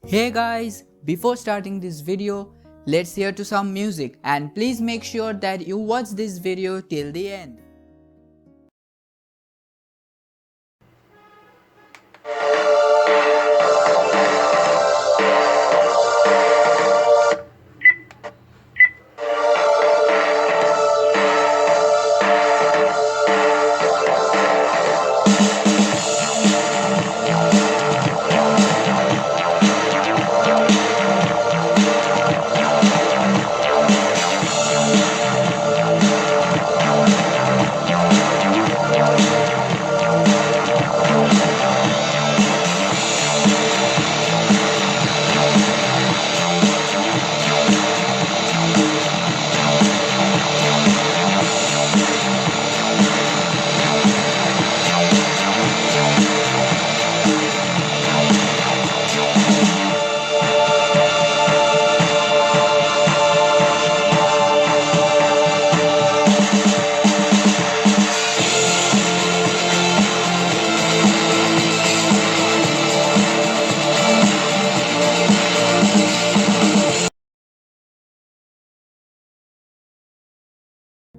Hey guys, before starting this video, let's hear to some music and please make sure that you watch this video till the end.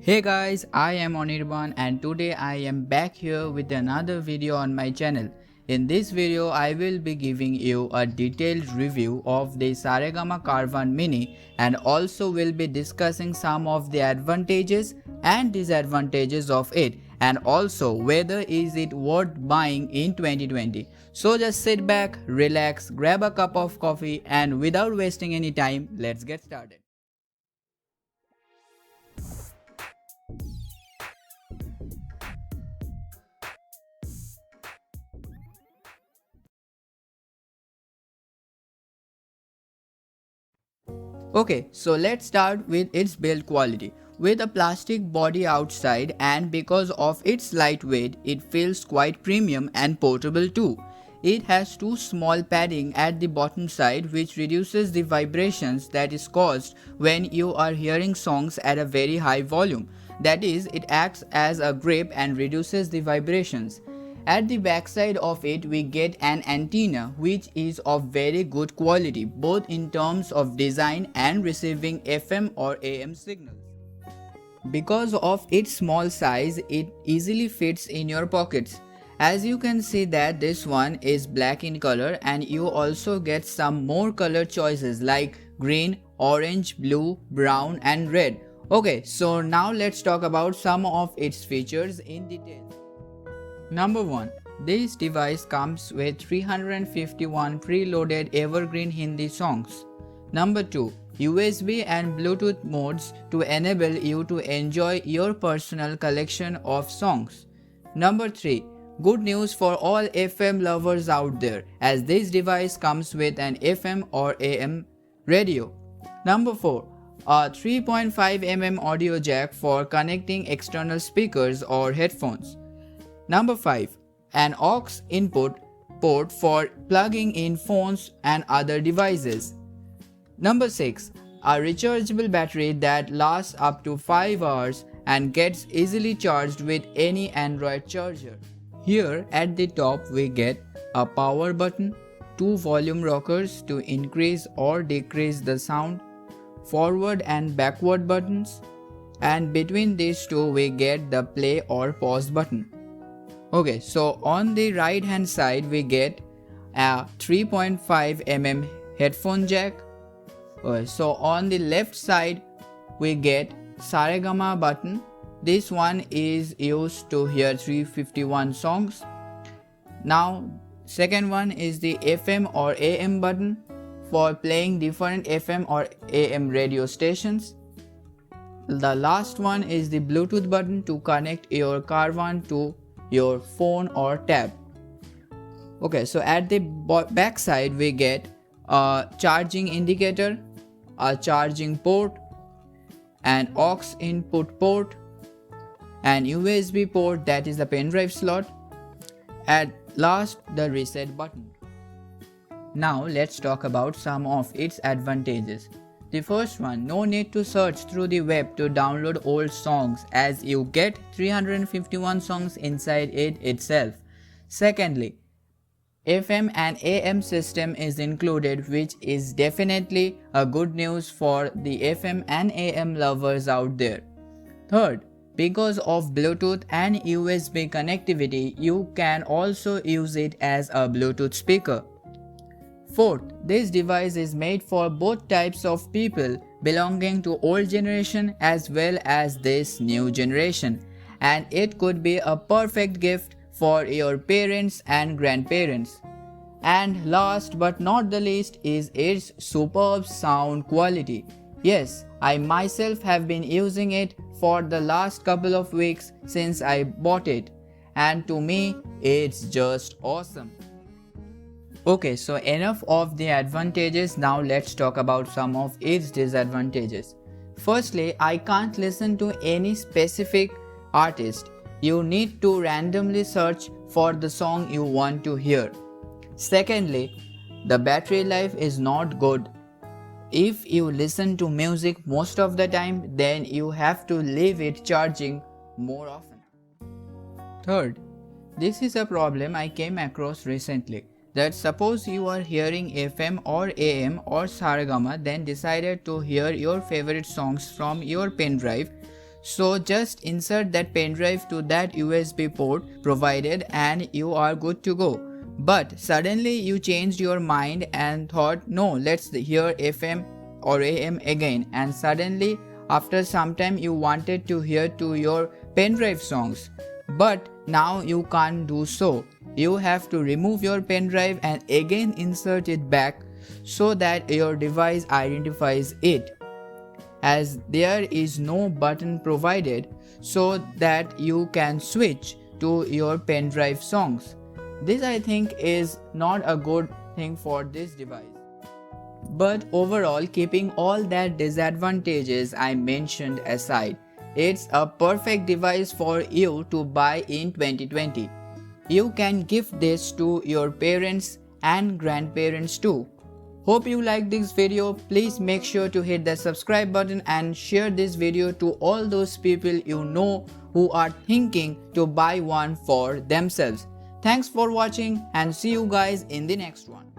Hey guys, I am Anirban and today I am back here with another video on my channel. In this video, I will be giving you a detailed review of the Saregama Carvaan Mini and also will be discussing some of the advantages and disadvantages of it and also whether is it worth buying in 2020. So just sit back, relax, grab a cup of coffee and without wasting any time, let's get started. Okay, so let's start with its build quality. With a plastic body outside and because of its lightweight, it feels quite premium and portable too. It has two small padding at the bottom side which reduces the vibrations that is caused when you are hearing songs at a very high volume. That is, it acts as a grip and reduces the vibrations. At the backside of it, we get an antenna which is of very good quality both in terms of design and receiving FM or AM signals. Because of its small size, it easily fits in your pockets. As you can see that this one is black in color and you also get some more color choices like green, orange, blue, brown and red. Okay, so now let's talk about some of its features in detail. Number 1. This device comes with 351 preloaded evergreen Hindi songs. Number 2. USB and Bluetooth modes to enable you to enjoy your personal collection of songs. Number 3. Good news for all FM lovers out there as this device comes with an FM or AM radio. Number 4. A 3.5mm audio jack for connecting external speakers or headphones. Number 5. An aux input port for plugging in phones and other devices. Number 6. A rechargeable battery that lasts up to 5 hours and gets easily charged with any Android charger. Here at the top we get a power button, two volume rockers to increase or decrease the sound, forward and backward buttons, and between these two we get the play or pause button. Okay, so on the right hand side we get a 3.5mm headphone jack. So on the left side we get Saregama button. This one is used to hear 351 songs. Now second one is the FM or AM button for playing different FM or AM radio stations. The last one is the Bluetooth button to connect your Caravan to your phone or tab. Okay, so at the back side we get a charging indicator, a charging port, an aux input port, an USB port that is the pen drive slot, at last the reset button. Now let's talk about some of its advantages. The first one, no need to search through the web to download old songs as you get 351 songs inside it itself. Secondly, FM and AM system is included, which is definitely a good news for the FM and AM lovers out there. Third, because of Bluetooth and USB connectivity, you can also use it as a Bluetooth speaker. Fourth, this device is made for both types of people belonging to old generation as well as this new generation, and it could be a perfect gift for your parents and grandparents. And last but not the least is its superb sound quality. Yes, I myself have been using it for the last couple of weeks since I bought it, and to me it's just awesome. Okay, so enough of the advantages, now let's talk about some of its disadvantages. Firstly, I can't listen to any specific artist. You need to randomly search for the song you want to hear. Secondly, the battery life is not good. If you listen to music most of the time, then you have to leave it charging more often. Third, this is a problem I came across recently. That suppose you are hearing FM or AM or Saregama, then decided to hear your favorite songs from your pen drive. So just insert that pen drive to that USB port provided and you are good to go. But suddenly you changed your mind and thought, no, let's hear FM or AM again, and suddenly after some time you wanted to hear to your pen drive songs. But now you can't do so. You have to remove your pen drive and again insert it back so that your device identifies it, as there is no button provided so that you can switch to your pen drive songs. This I think is not a good thing for this device. But overall, keeping all that disadvantages I mentioned aside, it's a perfect device for you to buy in 2020. You can gift this to your parents and grandparents too. Hope you liked this video. Please make sure to hit the subscribe button and share this video to all those people you know who are thinking to buy one for themselves. Thanks for watching and see you guys in the next one.